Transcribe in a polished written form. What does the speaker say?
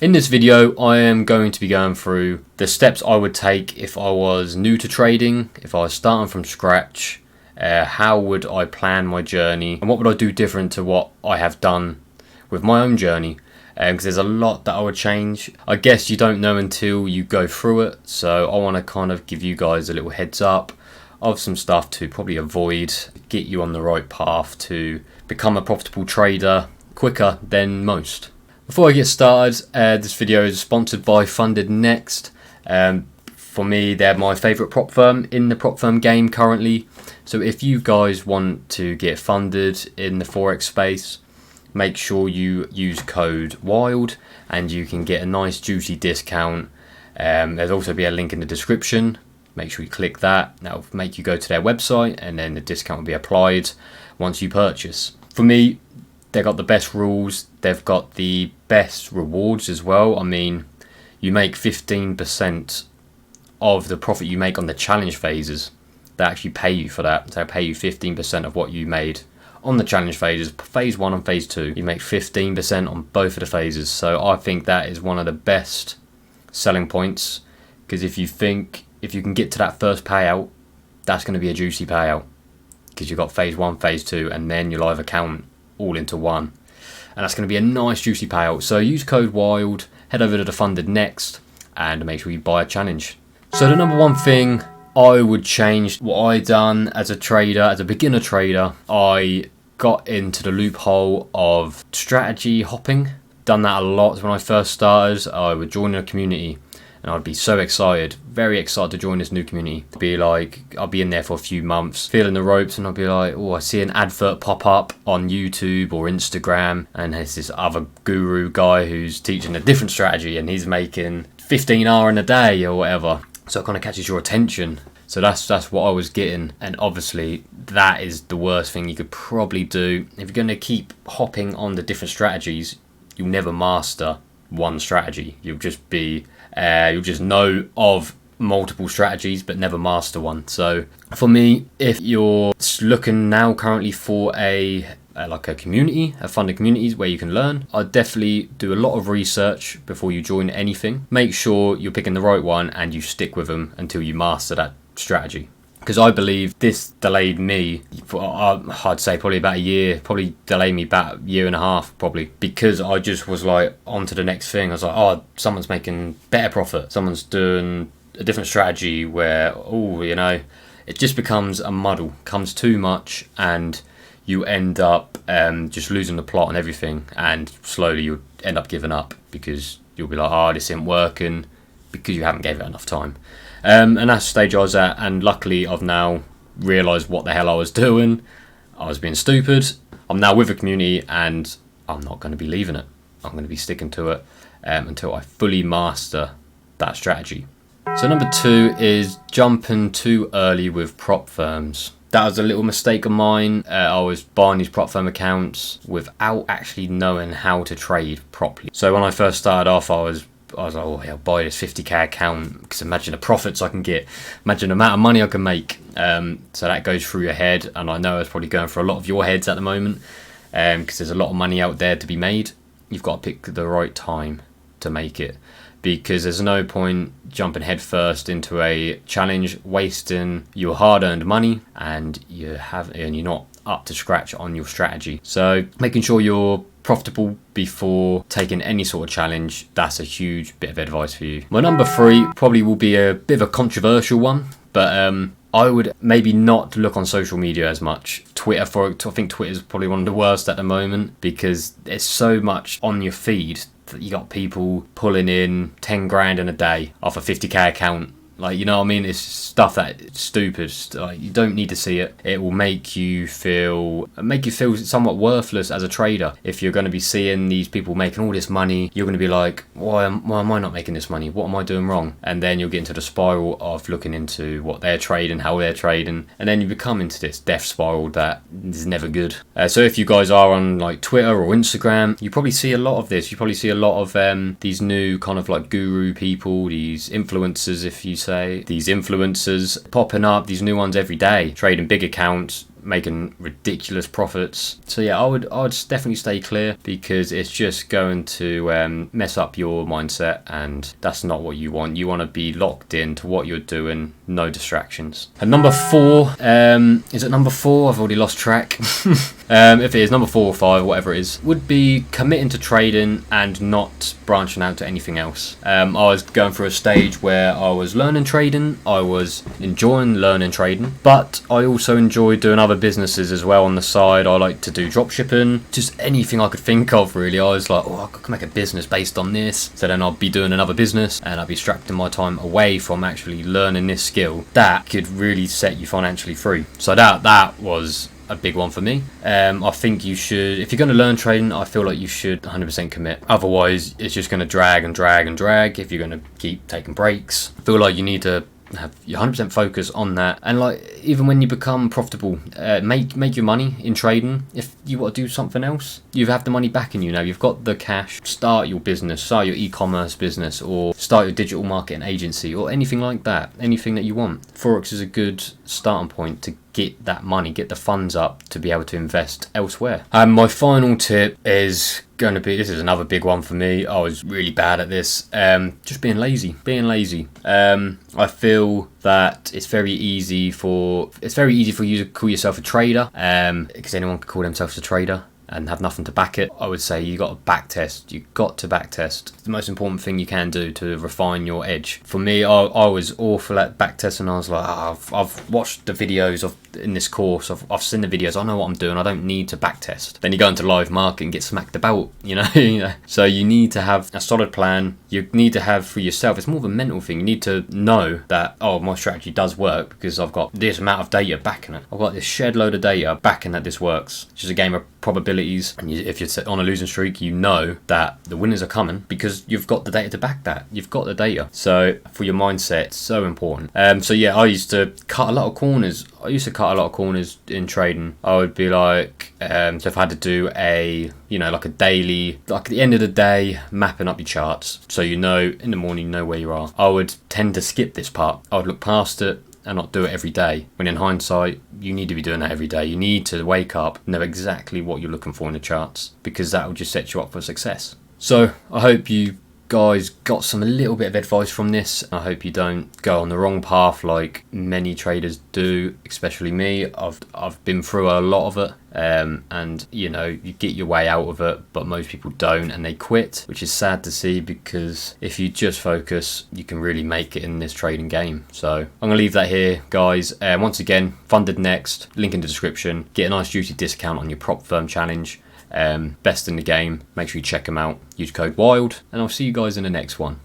In this video, I am going to be going through the steps I would take if I was new to trading, if I was starting from scratch, how would I plan my journey, and what would I do different to what I have done with my own journey. Because there's a lot that I would change. I guess you don't know until you go through it, so I want to kind of give you guys a little heads up of some stuff to probably avoid, get you on the right path to become a profitable trader quicker than most. Before I get started, this video is sponsored by Funded Next. For me, they're my favourite prop firm in the prop firm game currently. So if you guys want to get funded in the Forex space, make sure you use code WILD and you can get a nice juicy discount. There'll also be a link in the description. Make sure you click that. That'll make you go to their website and then the discount will be applied once you purchase. For me, they've got the best rules. They've got the best rewards as well. I mean, you make 15% of the profit you make on the challenge phases. They actually pay you for that. They pay you 15% of what you made on the challenge phases, phase 1 and phase 2. You make 15% on both of the phases. So I think that is one of the best selling points, because if you can get to that first payout, that's going to be a juicy payout, because you've got phase 1, phase 2, and then your live account all into one, and that's going to be a nice juicy payout. So use code WILD, head over to the Funded Next, and make sure you buy a challenge. So the number one thing I would change, what I done as a trader, as a beginner trader, I got into the loophole of strategy hopping. Done that a lot when I first started. I would join a community and I'd be so excited, very excited to join this new community. I'll be in there for a few months, feeling the ropes, and I'll be like, oh, I see an advert pop up on YouTube or Instagram, and there's this other guru guy who's teaching a different strategy and he's making 15 hours in a day or whatever. So it kind of catches your attention. So that's what I was getting, and obviously that is the worst thing you could probably do. If you're going to keep hopping on the different strategies, you'll never master one strategy. You'll just know of multiple strategies but never master one. So for me, if you're looking now currently for a community, a funded communities where you can learn, I'd definitely do a lot of research before you join anything. Make sure you're picking the right one and you stick with them until you master that strategy. Because I believe this delayed me for, I'd say probably about a year, probably delayed me about a year and a half probably, because I just was like on to the next thing. I was like, oh, someone's making better profit, someone's doing a different strategy where, it just becomes a muddle, comes too much, and you end up just losing the plot and everything, and slowly you'll end up giving up because you'll be like, oh, this isn't working, because you haven't gave it enough time. And that's the stage I was at, and luckily I've now realised what the hell I was doing. I was being stupid. I'm now with a community and I'm not going to be leaving it. I'm going to be sticking to it until I fully master that strategy. So number 2 is jumping too early with prop firms. That was a little mistake of mine. I was buying these prop firm accounts without actually knowing how to trade properly. So when I first started off, I was like, oh, yeah, I'll buy this 50k account because imagine the profits I can get, imagine the amount of money I can make. So that goes through your head, and I know it's probably going for a lot of your heads at the moment, because there's a lot of money out there to be made. You've got to pick the right time to make it, because there's no point jumping headfirst into a challenge, wasting your hard-earned money, and you're not up to scratch on your strategy. So making sure you're profitable before taking any sort of challenge, that's a huge bit of advice for you. My number 3 probably will be a bit of a controversial one, but I would maybe not look on social media as much. I think Twitter is probably one of the worst at the moment, because there's so much on your feed that you got people pulling in 10 grand in a day off a 50k account. Like, you know what I mean? It's stuff that's stupid. Like, you don't need to see it. It will make you feel somewhat worthless as a trader. If you're going to be seeing these people making all this money, you're going to be like, why am I not making this money? What am I doing wrong? And then you'll get into the spiral of looking into what they're trading, how they're trading, and then you become into this death spiral that is never good. So if you guys are on like Twitter or Instagram, you probably see a lot of this. You probably see a lot of these new kind of like guru people, these influencers, if you say, these influencers popping up, these new ones every day, trading big accounts, making ridiculous profits. So yeah, I would definitely stay clear, because it's just going to mess up your mindset, and that's not what you want. You want to be locked into what you're doing, no distractions. And number 4, is it number 4? I've already lost track. If it is number 4 or 5, whatever it is, would be committing to trading and not branching out to anything else. I was going through a stage where I was learning trading, I was enjoying learning trading, but I also enjoyed doing other businesses as well on the side. I like to do drop shipping, just anything I could think of really. I was like, I could make a business based on this, so then I'll be doing another business and I'll be distracting my time away from actually learning this skill that could really set you financially free. So that was a big one for me. I think you should, if you're going to learn trading, I feel like you should 100% commit. Otherwise, it's just going to drag and drag and drag if you're going to keep taking breaks. I feel like you need to have your 100% focus on that, and like even when you become profitable, make your money in trading. If you want to do something else, you have the money back in you now. You've got the cash. Start your business, start your e-commerce business, or start your digital marketing agency, or anything like that. Anything that you want. Forex is a good starting point to get that money, get the funds up to be able to invest elsewhere. And my final tip is going to be, this is another big one for me. I was really bad at this. Just being lazy. I feel that it's very easy for you to call yourself a trader, because anyone can call themselves a trader and have nothing to back it. I would say you got to back test. You got to back test. It's the most important thing you can do to refine your edge. For me, I was awful at back testing. I was like, I've watched the videos in this course. I've seen the videos. I know what I'm doing. I don't need to back test. Then you go into live market and get smacked about. So you need to have a solid plan. You need to have for yourself. It's more of a mental thing. You need to know that my strategy does work because I've got this amount of data backing it. I've got this shed load of data backing that this works. It's just a game of probabilities, and if you're on a losing streak, you know that the winners are coming because you've got the data to back that. You've got the data. So for your mindset, it's so important. So yeah, I used to cut a lot of corners. In trading. I would be like, so if I had to do like a daily, like at the end of the day, mapping up your charts, so in the morning you know where you are. I would tend to skip this part. I would look past it and not do it every day, when in hindsight you need to be doing that every day. You need to wake up, know exactly what you're looking for in the charts, because that will just set you up for success. So I hope you guys got a little bit of advice from this. I hope you don't go on the wrong path like many traders do, especially me. I've been through a lot of it, and you get your way out of it, but most people don't, and they quit, which is sad to see, because if you just focus, you can really make it in this trading game. So I'm gonna leave that here, guys. Once again, funded next, link in the description. Get a nice juicy discount on your prop firm challenge. Best in the game. Make sure you check them out. Use code WILD, and I'll see you guys in the next one.